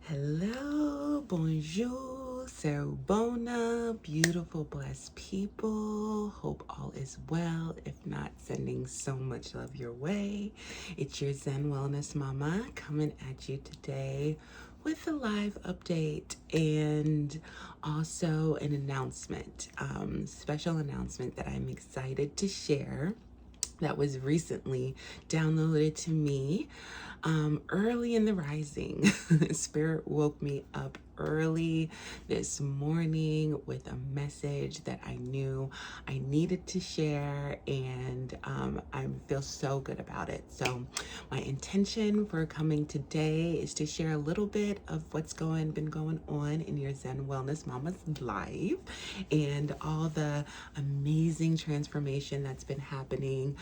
Hello, bonjour, Sarabona, beautiful, blessed people. Hope all is well. If not, sending so much love your way. It's your Zen Wellness Mama coming at you today with a live update and also an announcement, special announcement that I'm excited to share that was recently downloaded to me early in the rising. Spirit woke me up early this morning with a message that I knew I needed to share, and I feel so good about it. So my intention for coming today is to share a little bit of what's been going on in your Zen Wellness Mama's life and all the amazing transformation that's been happening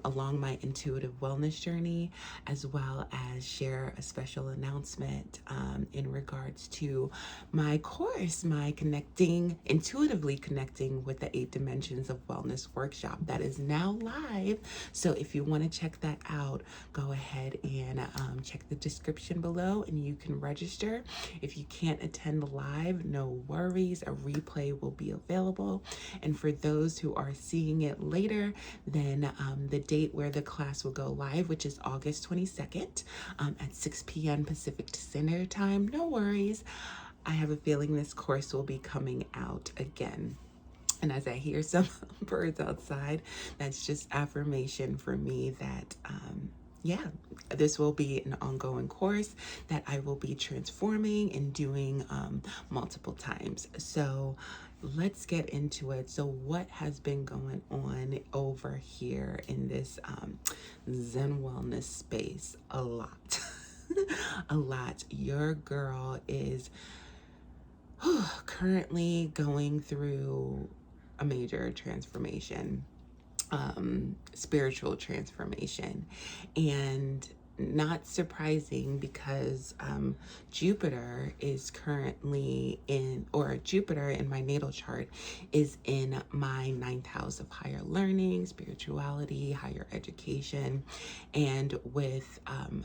along my intuitive wellness journey, as well as share a special announcement in regards to my course, my intuitively connecting with the 8 dimensions of wellness workshop that is now live. So if you want to check that out, go ahead and check the description below and you can register. If you can't attend live, no worries, a replay will be available. And for those who are seeing it later, then the date where the class will go live, which is August 22nd at 6 p.m. Pacific Standard Time. No worries. I have a feeling this course will be coming out again. And as I hear some birds outside, that's just affirmation for me that, this will be an ongoing course that I will be transforming and doing multiple times. So let's get into it. So what has been going on over here in this Zen wellness space? A lot. A lot. Your girl is currently going through a major transformation, spiritual transformation, and not surprising because Jupiter is currently Jupiter in my natal chart is in my 9th house of higher learning, spirituality, higher education. And with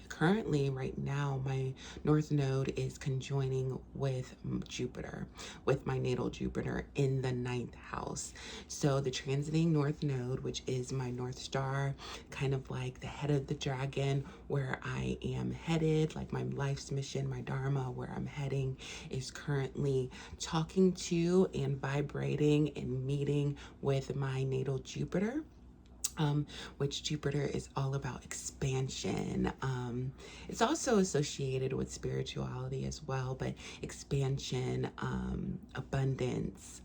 currently right now, my North Node is conjoining with Jupiter, with my natal Jupiter in the 9th house. So the transiting North Node, which is my North Star, kind of like the head of the dragon, where I am headed, like my life's mission, my dharma, where I'm heading, is currently talking to and vibrating and meeting with my natal Jupiter. Which Jupiter is all about expansion. It's also associated with spirituality as well, but expansion, abundance,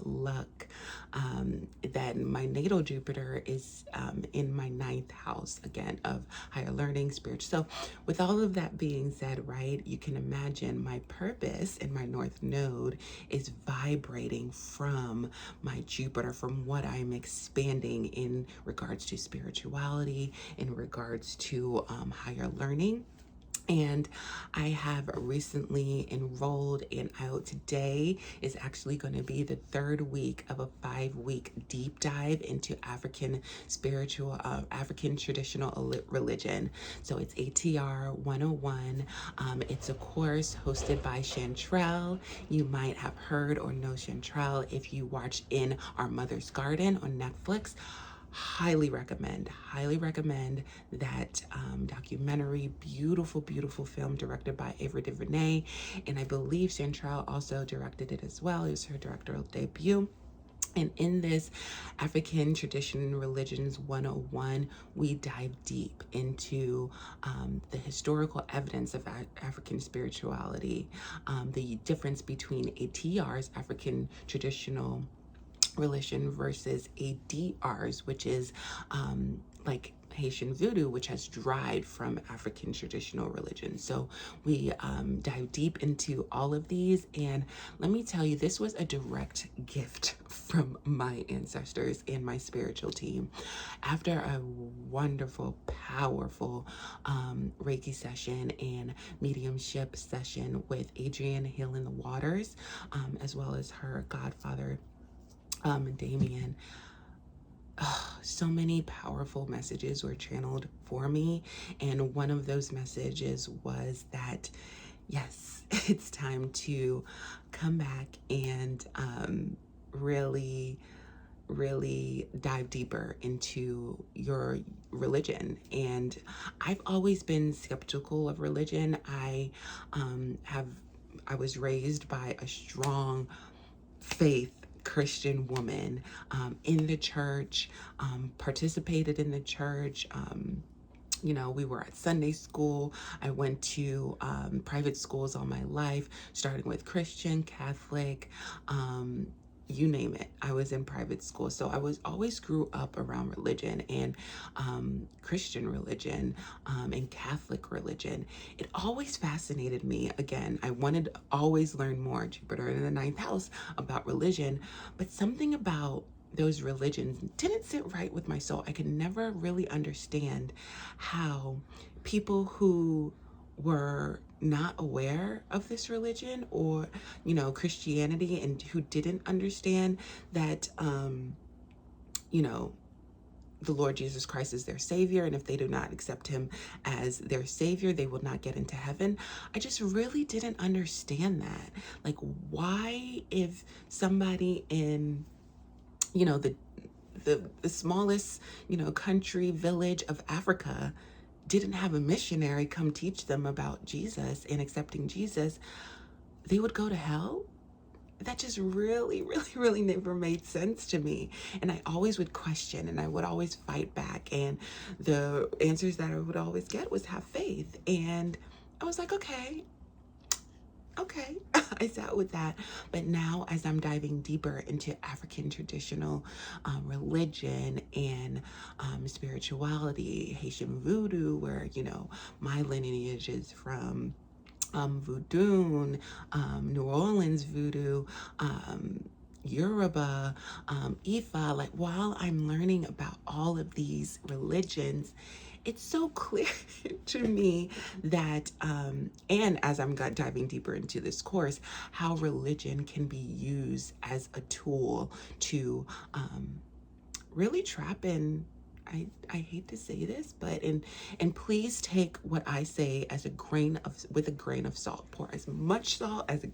luck. That my natal Jupiter is in my 9th house, again, of higher learning, spiritual. So with all of that being said, right, you can imagine my purpose in my North Node is vibrating from my Jupiter, from what I'm expanding in regards to spirituality, in regards to higher learning. And I have recently enrolled, and out today is actually going to be the 3rd week of a 5-week deep dive into African traditional religion. So it's ATR 101. It's a course hosted by Chantrell. You might have heard or know Chantrell if you watched In Our Mother's Garden on Netflix. Highly recommend that documentary. Beautiful film directed by Ava DuVernay, and I believe Chantrell also directed it as well. It was her directorial debut. And in this African Tradition Religions 101, we dive deep into the historical evidence of African spirituality, the difference between ATR's, African Traditional Religion, versus ADRs, which is like Haitian voodoo, which has derived from African traditional religion. So we dive deep into all of these, and let me tell you, this was a direct gift from my ancestors and my spiritual team. After a wonderful, powerful Reiki session and mediumship session with Adrienne Healing the Waters, as well as her godfather, Damien, so many powerful messages were channeled for me. And one of those messages was that yes, it's time to come back and really, really dive deeper into your religion. And I've always been skeptical of religion. I was raised by a strong faith Christian woman in the church, participated in the church. We were at Sunday school. I went to private schools all my life, starting with Christian, Catholic, you name it. I was in private school. So I was always grew up around religion and Christian religion and Catholic religion. It always fascinated me. Again, I wanted to always learn more, Jupiter in the ninth house, about religion, but something about those religions didn't sit right with my soul. I could never really understand how people who were not aware of this religion or Christianity, and who didn't understand that the Lord Jesus Christ is their savior, and if they do not accept him as their savior, they will not get into heaven. I just really didn't understand that. Like, why, if somebody in the smallest country village of Africa didn't have a missionary come teach them about Jesus and accepting Jesus, they would go to hell? That just really, really, really never made sense to me. And I always would question, and I would always fight back. And the answers that I would always get was have faith. And I was like, okay, I sat with that. But now, as I'm diving deeper into African traditional religion and spirituality, Haitian voodoo, where my lineage is from, voodoo, New Orleans voodoo, Yoruba, Ifa. Like, while I'm learning about all of these religions, it's so clear to me that, and as I'm diving deeper into this course, how religion can be used as a tool to really trap in. I hate to say this, but and please take what I say as with a grain of salt. Pour as much salt as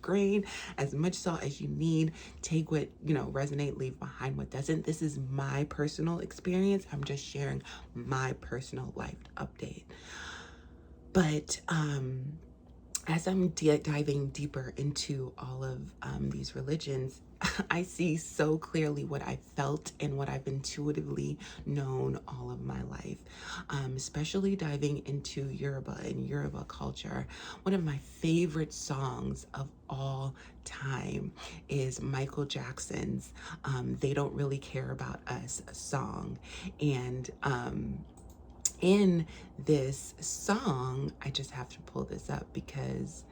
as much salt as you need. Take what resonate, leave behind what doesn't. This is my personal experience. I'm just sharing my personal life update. But as I'm diving deeper into all of these religions, I see so clearly what I felt and what I've intuitively known all of my life, especially diving into Yoruba and Yoruba culture. One of my favorite songs of all time is Michael Jackson's They Don't Really Care About Us song. And in this song, I just have to pull this up because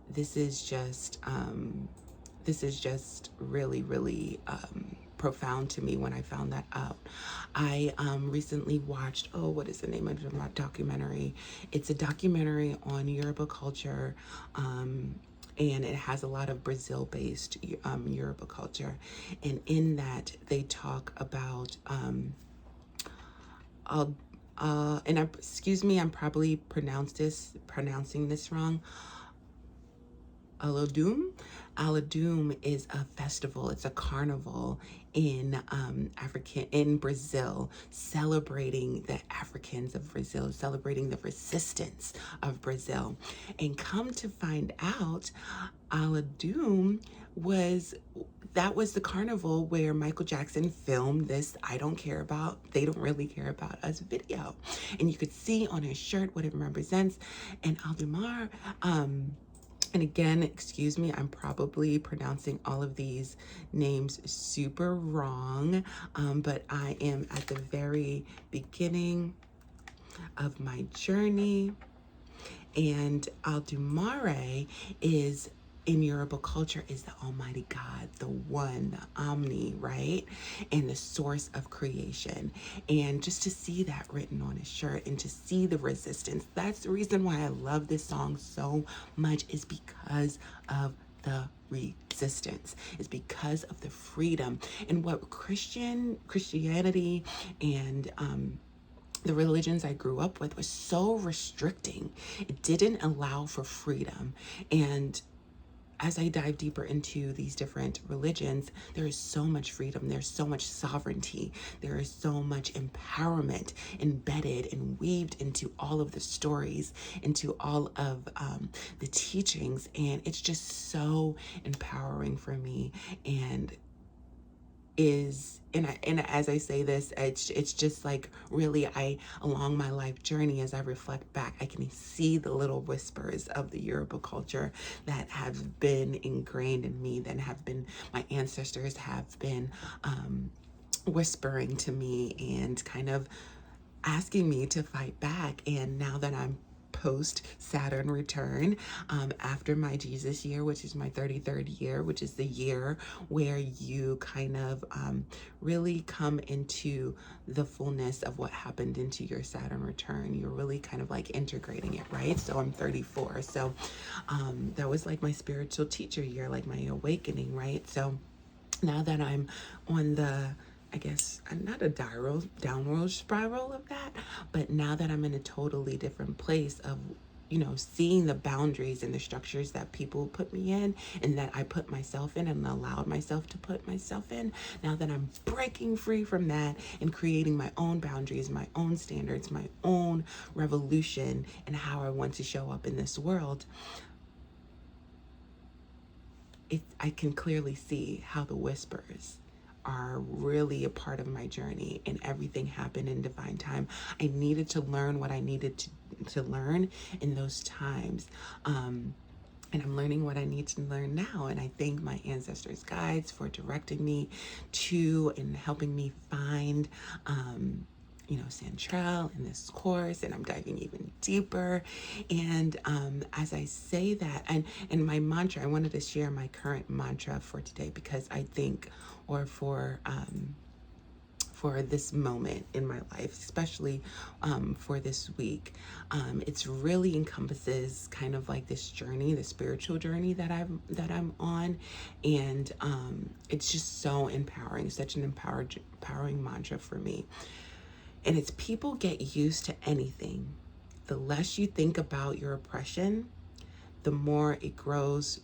this is just really, really profound to me when I found that out. I recently watched, what is the name of the documentary? It's a documentary on Yoruba culture, and it has a lot of Brazil-based Yoruba culture. And in that, they talk about, excuse me, I'm probably pronouncing this wrong. Alodum is a festival. It's a carnival in Brazil, celebrating the Africans of Brazil, celebrating the resistance of Brazil. And come to find out, Alodum was the carnival where Michael Jackson filmed this They Don't Really Care About Us video. And you could see on his shirt what it represents. And Aldemar, and again, excuse me, I'm probably pronouncing all of these names super wrong, but I am at the very beginning of my journey. And Aldumare is, in Yoruba culture, is the Almighty God, the one, the Omni, right? And the source of creation. And just to see that written on his shirt and to see the resistance, that's the reason why I love this song so much, is because of the resistance. Is because of the freedom and what Christianity and the religions I grew up with was so restricting. It didn't allow for freedom. And as I dive deeper into these different religions, there is so much freedom. There's so much sovereignty. There is so much empowerment embedded and weaved into all of the stories, into all of the teachings. And it's just so empowering for me. And as I say this, it's just like really along my life journey, as I reflect back, I can see the little whispers of the Yoruba culture that have been ingrained in me, that have been, my ancestors have been whispering to me and kind of asking me to fight back. And now that I'm post Saturn return, after my Jesus year, which is my 33rd year, which is the year where you kind of really come into the fullness of what happened into your Saturn return. You're really kind of like integrating it, right? So I'm 34. So that was like my spiritual teacher year, like my awakening, right? So now that I'm on the, I guess, not a downward spiral of that, but now that I'm in a totally different place of, seeing the boundaries and the structures that people put me in and that I put myself in and allowed myself to put myself in, now that I'm breaking free from that and creating my own boundaries, my own standards, my own revolution, and how I want to show up in this world, I can clearly see how the whispers are really a part of my journey, and everything happened in divine time. I needed to learn what I needed to learn in those times. And I'm learning what I need to learn now. And I thank my ancestors' guides for directing me to and helping me find, Central in this course, and I'm diving even deeper. And as I say that, and my mantra, I wanted to share my current mantra for today, because I think, or for this moment in my life, especially for this week, it's really encompasses kind of like this journey, the spiritual journey that I'm on, and it's just so empowering, such an empowering mantra for me. And it's, people get used to anything. The less you think about your oppression, the more it grows,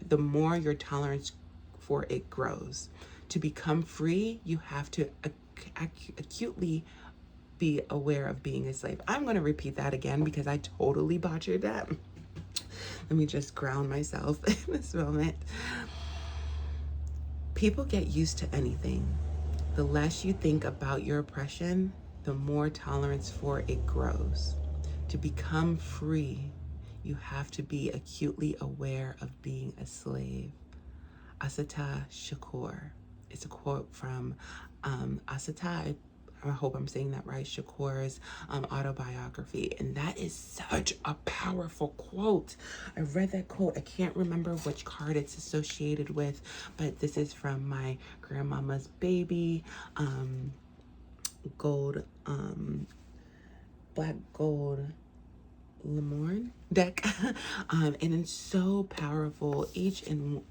the more your tolerance for it grows. To become free, you have to acutely be aware of being a slave. I'm going to repeat that again because I totally butchered that. Let me just ground myself in this moment. People get used to anything. The less you think about your oppression, the more tolerance for it grows. To become free, you have to be acutely aware of being a slave. Asata Shakur. It's a quote from Asata, I hope I'm saying that right, Shakur's autobiography. And that is such a powerful quote. I read that quote. I can't remember which card it's associated with, but this is from my grandmama's baby gold, black gold Lemorne deck. And it's so powerful. Each and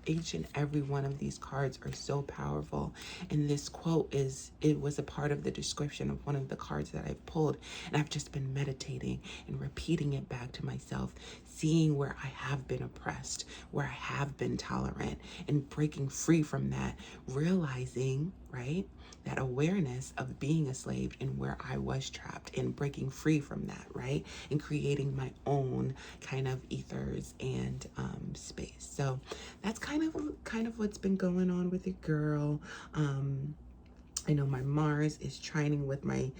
every one of these cards are so powerful. And this quote was a part of the description of one of the cards that I've pulled. And I've just been meditating and repeating it back to myself, seeing where I have been oppressed, where I have been tolerant, and breaking free from that, realizing, right, that awareness of being a slave and where I was trapped, and breaking free from that, right, and creating my own kind of ethers and space. So that's kind of what's been going on with it, girl. I know my Mars is trining with my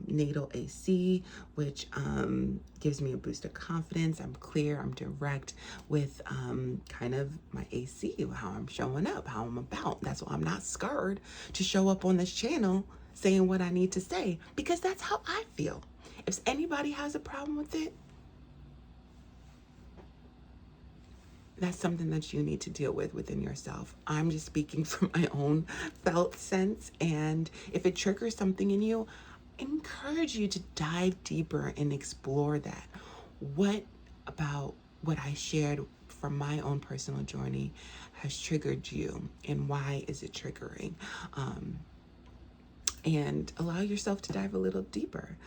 natal AC, which gives me a boost of confidence. I'm clear, I'm direct with kind of my AC, how I'm showing up, how I'm about. That's why I'm not scared to show up on this channel saying what I need to say, because that's how I feel. If anybody has a problem with it, that's something that you need to deal with within yourself. I'm just speaking from my own felt sense. And if it triggers something in you, I encourage you to dive deeper and explore that. What about what I shared from my own personal journey has triggered you, and why is it triggering? and allow yourself to dive a little deeper.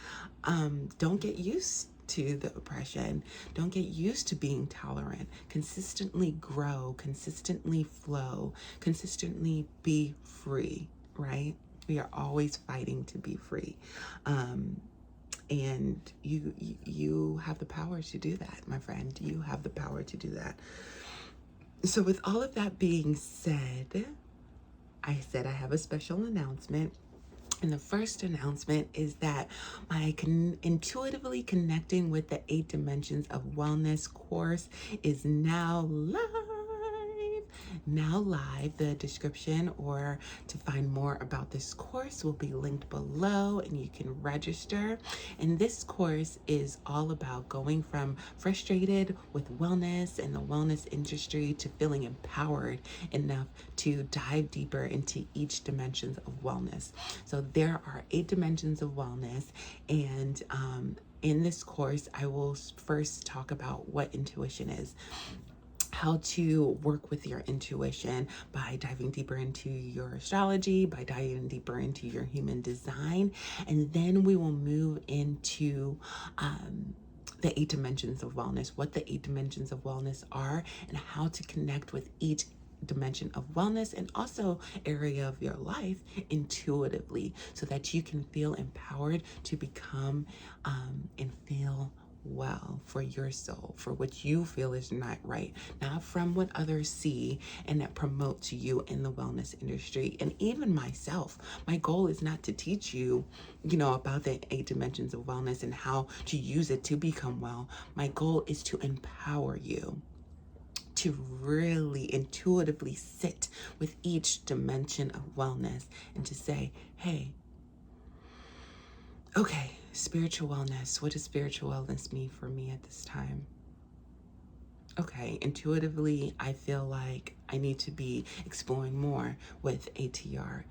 Don't get used to the oppression. Don't get used to being tolerant. Consistently grow, consistently flow, consistently be free, right? We are always fighting to be free. And you have the power to do that, my friend. You have the power to do that. So with all of that being said I have a special announcement. And the first announcement is that my Intuitively Connecting with the 8 Dimensions of Wellness course is now live. The description or to find more about this course will be linked below, and you can register. And this course is all about going from frustrated with wellness and the wellness industry to feeling empowered enough to dive deeper into each dimensions of wellness. So there are 8 dimensions of wellness, and in this course, I will first talk about what intuition is, how to work with your intuition by diving deeper into your astrology, by diving deeper into your human design, and then we will move into the 8 dimensions of wellness, what the 8 dimensions of wellness are, and how to connect with each dimension of wellness and also area of your life intuitively, so that you can feel empowered to become and feel well for your soul, for what you feel is not right, not from what others see and that promote to you in the wellness industry. And even myself, my goal is not to teach you, about the 8 dimensions of wellness and how to use it to become well. My goal is to empower you to really intuitively sit with each dimension of wellness and to say, hey, okay, spiritual wellness. What does spiritual wellness mean for me at this time? Okay, intuitively, I feel like I need to be exploring more with ATR.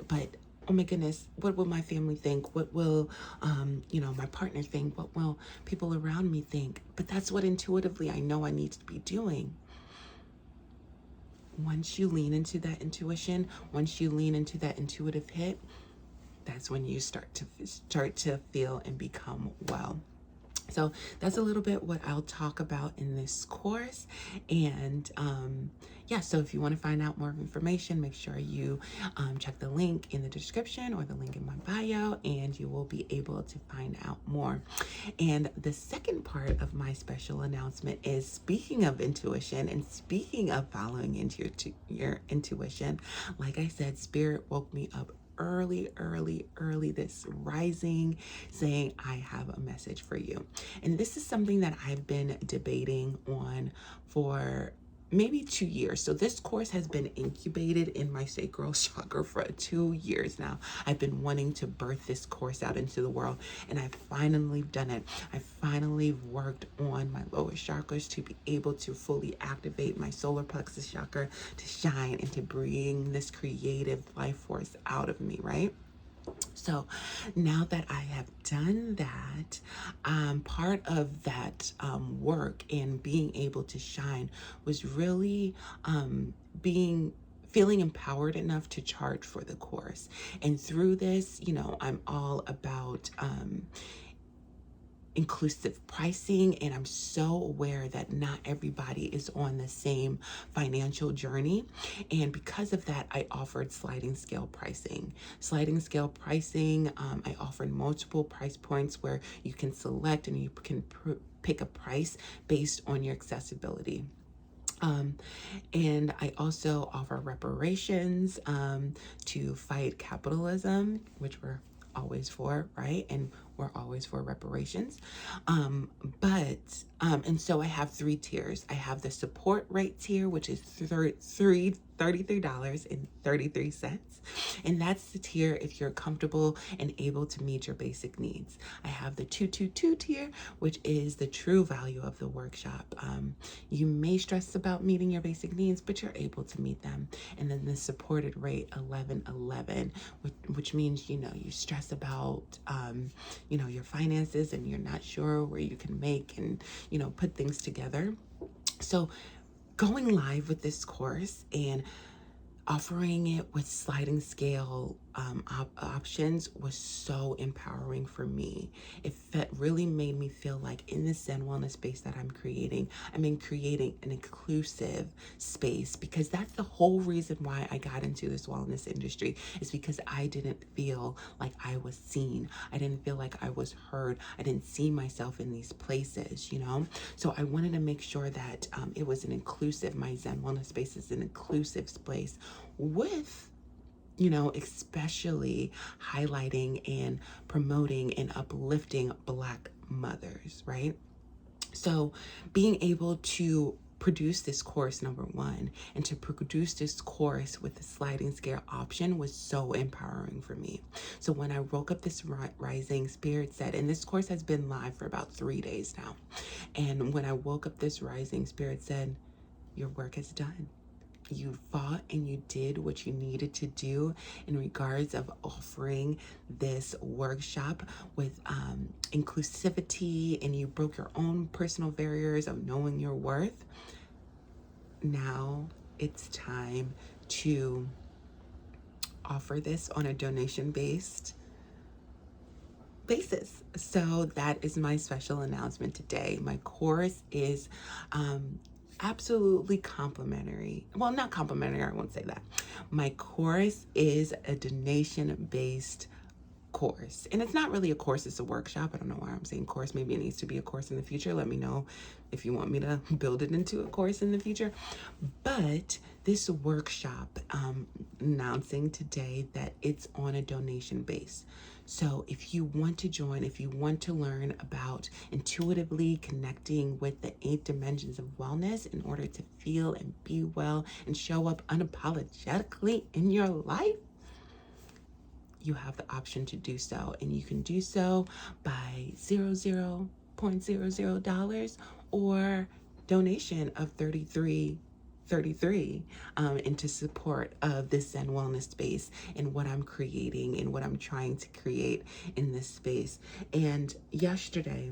But oh my goodness, what will my family think? What will, my partner think? What will people around me think? But that's what intuitively I know I need to be doing. Once you lean into that intuition, once you lean into that intuitive hit, that's when you start to feel and become well. So that's a little bit what I'll talk about in this course. And so if you want to find out more information, make sure you check the link in the description or the link in my bio, and you will be able to find out more. And the second part of my special announcement is, speaking of intuition and speaking of following into your intuition, like I said, Spirit woke me up early this rising, saying, I have a message for you. And this is something that I've been debating on for maybe 2 years. So this course has been incubated in my sacral chakra for 2 years now. I've been wanting to birth this course out into the world, and I've finally done it. I finally worked on my lowest chakras to be able to fully activate my solar plexus chakra to shine and to bring this creative life force out of me, right? So now that I have done that, part of that work and being able to shine was really feeling empowered enough to charge for the course. And through this, I'm all about inclusive pricing, and I'm so aware that not everybody is on the same financial journey, and because of that, I offered sliding scale pricing. I offered multiple price points where you can select and you can pick a price based on your accessibility. And I also offer reparations to fight capitalism, which we're always for, right? And we're always for reparations. And so I have 3 tiers. I have the support rate tier, which is $33.33. And that's the tier if you're comfortable and able to meet your basic needs. I have the 222 tier, which is the true value of the workshop. You may stress about meeting your basic needs, but you're able to meet them. And then the supported rate 1111, which means, you stress about, your finances and you're not sure where you can make and, put things together. So going live with this course and offering it with sliding scale options was so empowering for me. Really made me feel like in this Zen wellness space that I'm creating an inclusive space, because that's the whole reason why I got into this wellness industry, is because I didn't feel like I was seen. I didn't feel like I was heard. I didn't see myself in these places, you know? So I wanted to make sure that it was an inclusive, my Zen wellness space is an inclusive space with, you know, especially highlighting and promoting and uplifting Black mothers, right? So being able to produce this course, number one, and to produce this course with the sliding scale option was so empowering for me. So when I woke up this rising, Spirit said, and this course has been live for about 3 days now, and when I woke up this rising, Spirit said, your work is done. You fought and you did what you needed to do in regards of offering this workshop with inclusivity, and you broke your own personal barriers of knowing your worth. Now it's time to offer this on a donation basis. So that is my special announcement today. My course is absolutely complimentary. Well, not complimentary, I won't say that. My course is a donation-based course. And it's not really a course, it's a workshop. I don't know why I'm saying course. Maybe it needs to be a course in the future. Let me know if you want me to build it into a course in the future. But this workshop, announcing today that it's on a donation base. So if you want to join, if you want to learn about intuitively connecting with the 8 dimensions of wellness in order to feel and be well and show up unapologetically in your life, you have the option to do so. And you can do so by $00.00 or donation of $33.33 into support of this Zen wellness space and what I'm creating and what I'm trying to create in this space. And yesterday,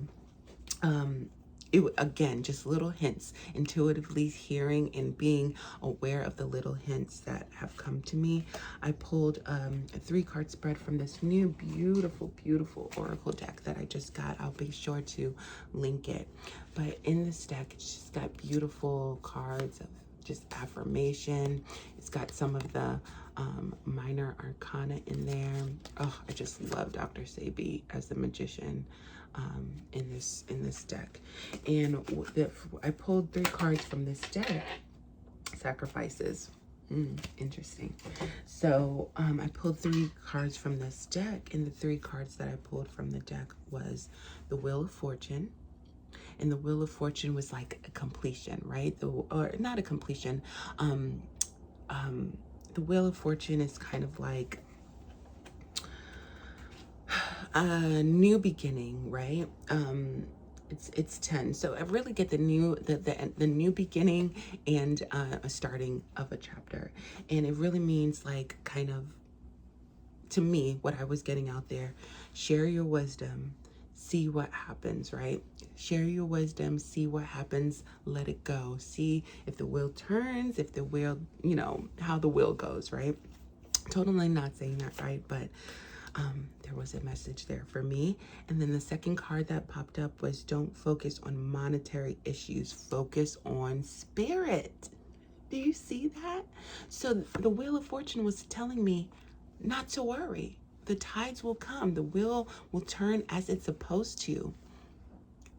again, just little hints, intuitively hearing and being aware of the little hints that have come to me. I pulled a 3-card spread from this new beautiful oracle deck that I just got. I'll be sure to link it. But in this deck, it's just got beautiful cards of just affirmation. It's got some of the minor arcana in there. Oh, I just love Dr. Sebi as the magician in this deck. And I pulled 3 cards from this deck. Sacrifices. Interesting. So I pulled 3 cards from this deck, and the 3 cards that I pulled from the deck was the Wheel of Fortune. And the Wheel of Fortune was like a completion, right? Or not a completion. The Wheel of Fortune is kind of like a new beginning, right? It's 10. So I really get the new beginning and a starting of a chapter. And it really means like kind of, to me, what I was getting out there, share your wisdom, see what happens, right? Share your wisdom, see what happens, let it go. See if the wheel turns, if the wheel, you know, how the wheel goes, right? Totally not saying that right, but there was a message there for me. And then the second card that popped up was don't focus on monetary issues, focus on spirit. Do you see that? So the Wheel of Fortune was telling me not to worry. The tides will come. The wheel will turn as it's supposed to.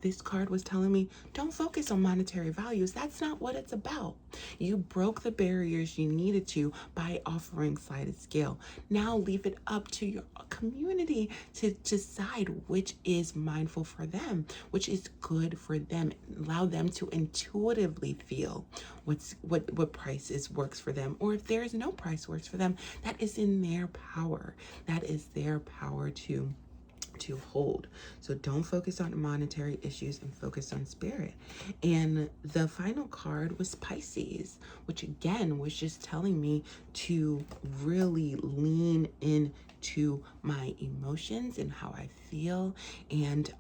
This card was telling me, don't focus on monetary values. That's not what it's about. You broke the barriers you needed to by offering slided scale. Now leave it up to your community to decide which is mindful for them, which is good for them. Allow them to intuitively feel what price works for them, or if there is no price works for them. That is in their power. That is their power to to hold. So don't focus on monetary issues and focus on spirit. And the final card was Pisces, which again was just telling me to really lean into my emotions and how I feel, and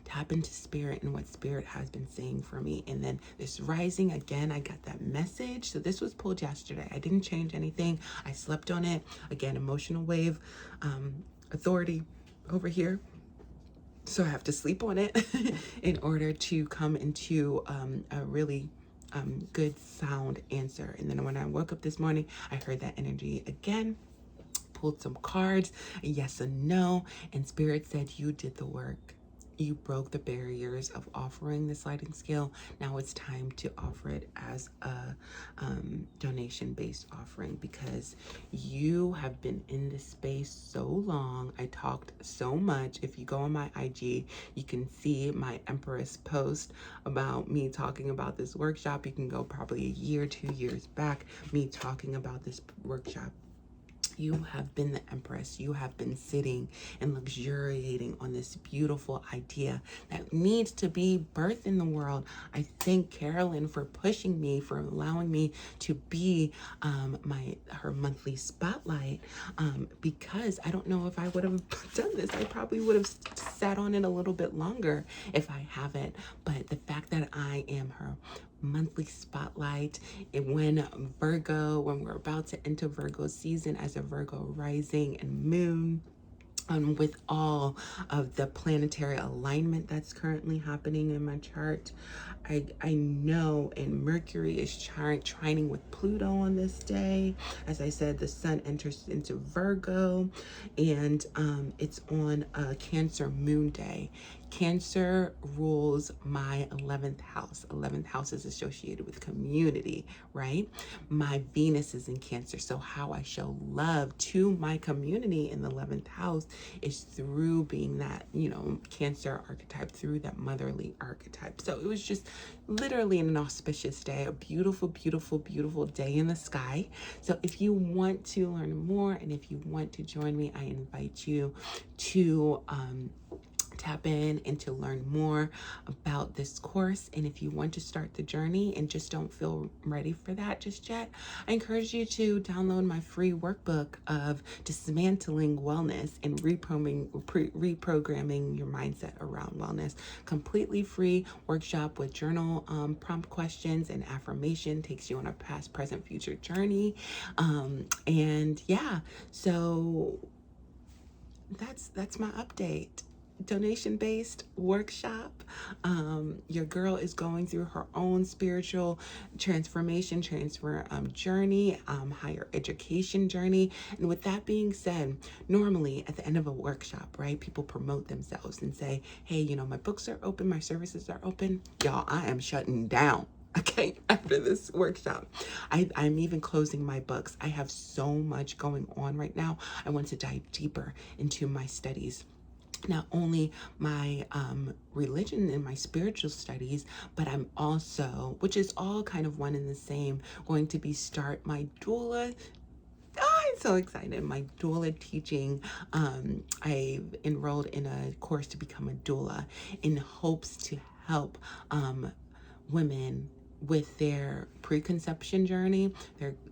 tap into spirit and what spirit has been saying for me. And then this rising, again, I got that message. So this was pulled yesterday. I didn't change anything. I slept on it. Again, emotional wave, authority over here. So I have to sleep on it in order to come into a really good sound answer. And then when I woke up this morning, I heard that energy again, pulled some cards, a yes and no, and spirit said, you did the work. You broke the barriers of offering the sliding scale. Now it's time to offer it as a donation-based offering, because you have been in this space so long. I talked so much. If you go on my IG, you can see my Empress post about me talking about this workshop. You can go probably a year, 2 years back, me talking about this workshop. You have been the Empress. You have been sitting and luxuriating on this beautiful idea that needs to be birthed in the world. I thank Carolyn for pushing me, for allowing me to be her monthly spotlight, because I don't know if I would have done this. I probably would have sat on it a little bit longer if I haven't. But the fact that I am her monthly spotlight, and when we're about to enter Virgo season as a Virgo rising and moon, with all of the planetary alignment that's currently happening in my chart, I know, and Mercury is trining with Pluto on this day. As I said, the sun enters into Virgo, and it's on a Cancer moon day. Cancer rules my 11th house. 11th house is associated with community, right? My Venus is in Cancer. So how I show love to my community in the 11th house is through being that, Cancer archetype, through that motherly archetype. So it was just literally an auspicious day, a beautiful, beautiful, beautiful day in the sky. So if you want to learn more and if you want to join me, I invite you to tap in and to learn more about this course. And if you want to start the journey and just don't feel ready for that just yet, I encourage you to download my free workbook of dismantling wellness and reprogramming your mindset around wellness. Completely free workshop with journal prompt questions and affirmation, takes you on a past, present, future journey. And yeah, so that's my update. Donation-based workshop. Your girl is going through her own spiritual transformation, journey, higher education journey. And with that being said, normally at the end of a workshop, right, people promote themselves and say, hey, my books are open, my services are open. Y'all, I am shutting down. Okay, after this workshop, I'm even closing my books. I have so much going on right now. I want to dive deeper into my studies. Not only my religion and my spiritual studies, but I'm also, which is all kind of one and the same, going to be start my doula. Oh, I'm so excited. My doula teaching. I've enrolled in a course to become a doula in hopes to help women with their preconception journey,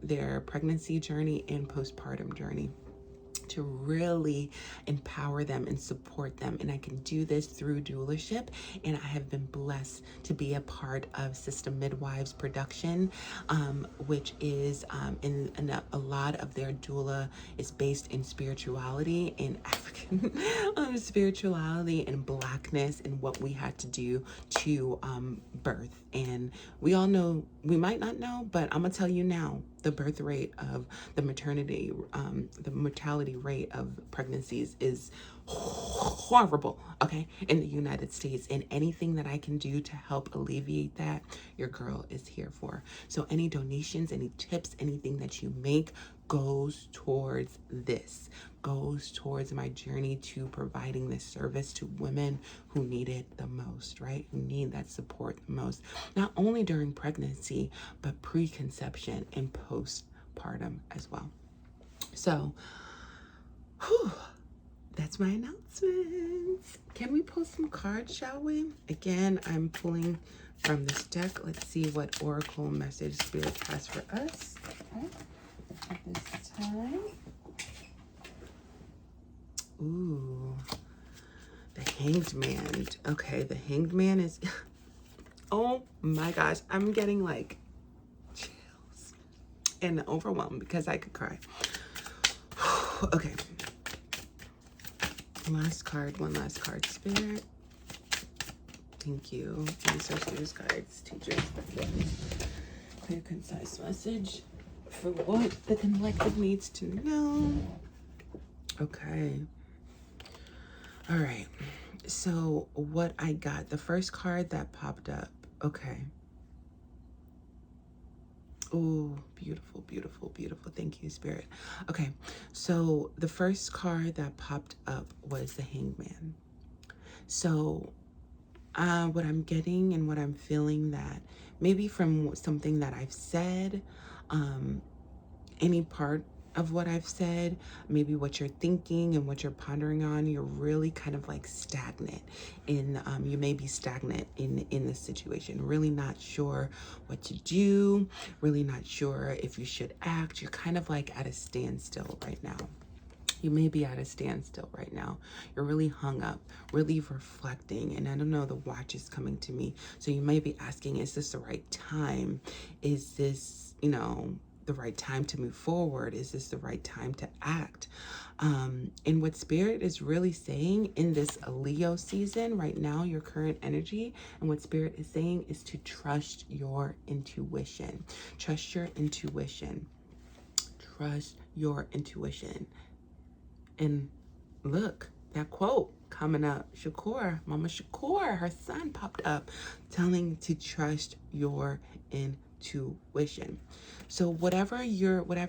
their pregnancy journey, and postpartum journey, to really empower them and support them. And I can do this through doulaship. And I have been blessed to be a part of System Midwives production, which is in a lot of their doula is based in spirituality, in African spirituality and Blackness, and what we had to do to birth. And we all know, we might not know, but I'm gonna tell you now, the birth rate of the mortality rate of pregnancies is horrible, okay, in the United States. And anything that I can do to help alleviate that, your girl is here for. So any donations, any tips, anything that you make goes towards this, goes towards my journey to providing this service to women who need it the most, right? Who need that support the most, not only during pregnancy, but preconception and postpartum as well. So, that's my announcements. Can we pull some cards, shall we? Again, I'm pulling from this deck. Let's see what Oracle message Spirit has for us at this time. Ooh, the Hanged Man. Okay, the Hanged Man is... Oh my gosh, I'm getting like chills and overwhelmed because I could cry. Okay. Last card, one last card, Spirit. Thank you. Ancestors, guides, teachers, clear, concise message for what the collective needs to know. Okay. All right. So what I got, the first card that popped up. Okay. Oh, beautiful, beautiful, beautiful. Thank you, Spirit. Okay. So the first card that popped up was the Hanged Man. So what I'm getting and what I'm feeling, that maybe from something that I've said, any part of what I've said, maybe what you're thinking and what you're pondering on, you're really kind of like stagnant in, you may be stagnant in this situation, really not sure what to do, really not sure if you should act. You're kind of like at a standstill right now. You may be at a standstill right now. You're really hung up, really reflecting. And I don't know, the watch is coming to me. So you may be asking, is this the right time? Is this, you know, the right time to move forward? Is this the right time to act? And what Spirit is really saying in this Leo season right now, your current energy, and what Spirit is saying is to trust your intuition. Trust your intuition. Trust your intuition. And look, that quote coming up, Shakur, Mama Shakur, her son popped up telling to trust your intuition. So whatever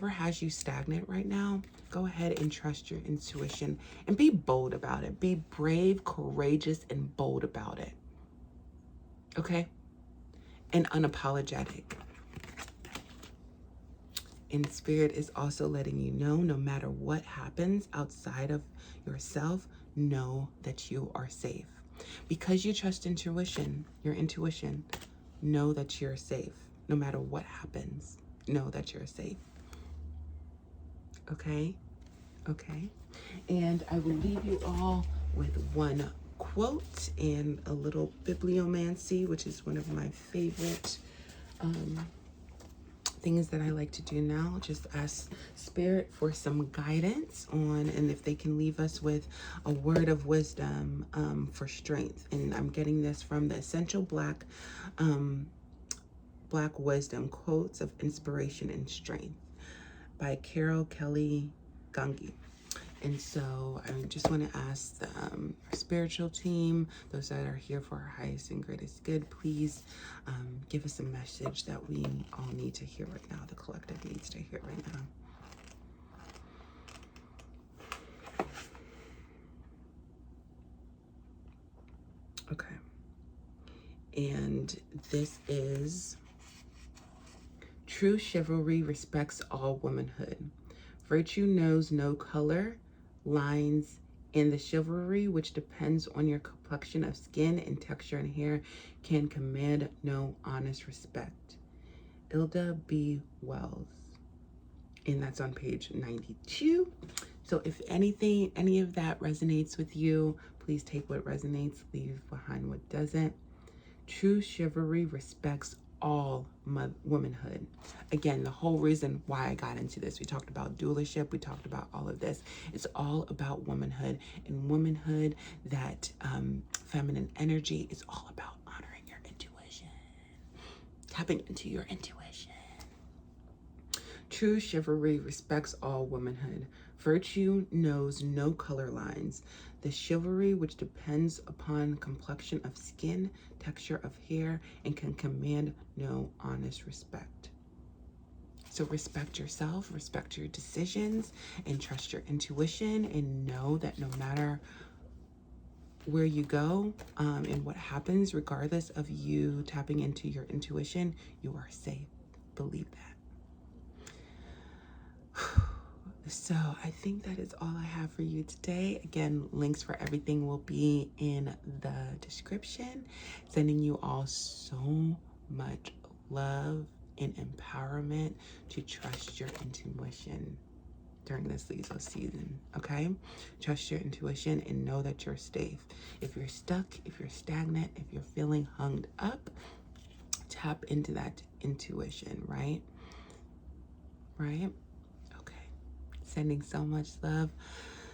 has you stagnant right now, go ahead and trust your intuition and be bold about it. Be brave, courageous, and bold about it. Okay? And unapologetic. And Spirit is also letting you know, no matter what happens outside of yourself, know that you are safe. Because you trust intuition, your intuition, know that you're safe. No matter what happens, know that you're safe. Okay? Okay. And I will leave you all with one quote and a little bibliomancy, which is one of my favorite things that I like to do now. Just ask Spirit for some guidance on, and if they can leave us with a word of wisdom for strength. And I'm getting this from the Essential Black Wisdom Quotes of Inspiration and Strength by Carol Kelly Gungy. And so I just want to ask our spiritual team, those that are here for our highest and greatest good, please give us a message that we all need to hear right now. The collective needs to hear right now. Okay. And this is: true chivalry respects all womanhood. Virtue knows no color, lines, and the chivalry, which depends on your complexion of skin and texture and hair, can command no honest respect. Ilda B. Wells. And that's on page 92. So if anything, any of that resonates with you, please take what resonates, leave behind what doesn't. True chivalry respects all womanhood. Again, the whole reason why I got into this, we talked about dualership, we talked about all of this. It's all about womanhood, and womanhood, that feminine energy, is all about honoring your intuition, tapping into your intuition. True chivalry respects all womanhood. Virtue knows no color lines. The chivalry, which depends upon complexion of skin, texture of hair, and can command no honest respect. So respect yourself, respect your decisions, and trust your intuition, and know that no matter where you go and what happens, regardless of you tapping into your intuition, you are safe. Believe that. So I think that is all I have for you today. Again, links for everything will be in the description. Sending you all so much love and empowerment to trust your intuition during this Leo season, okay? Trust your intuition and know that you're safe. If you're stuck, if you're stagnant, if you're feeling hung up, tap into that intuition, right? Right? Okay. Sending so much love.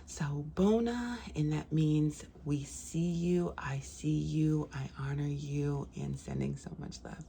So Bona, and that means we see you, I see you, I honor you, and sending so much love.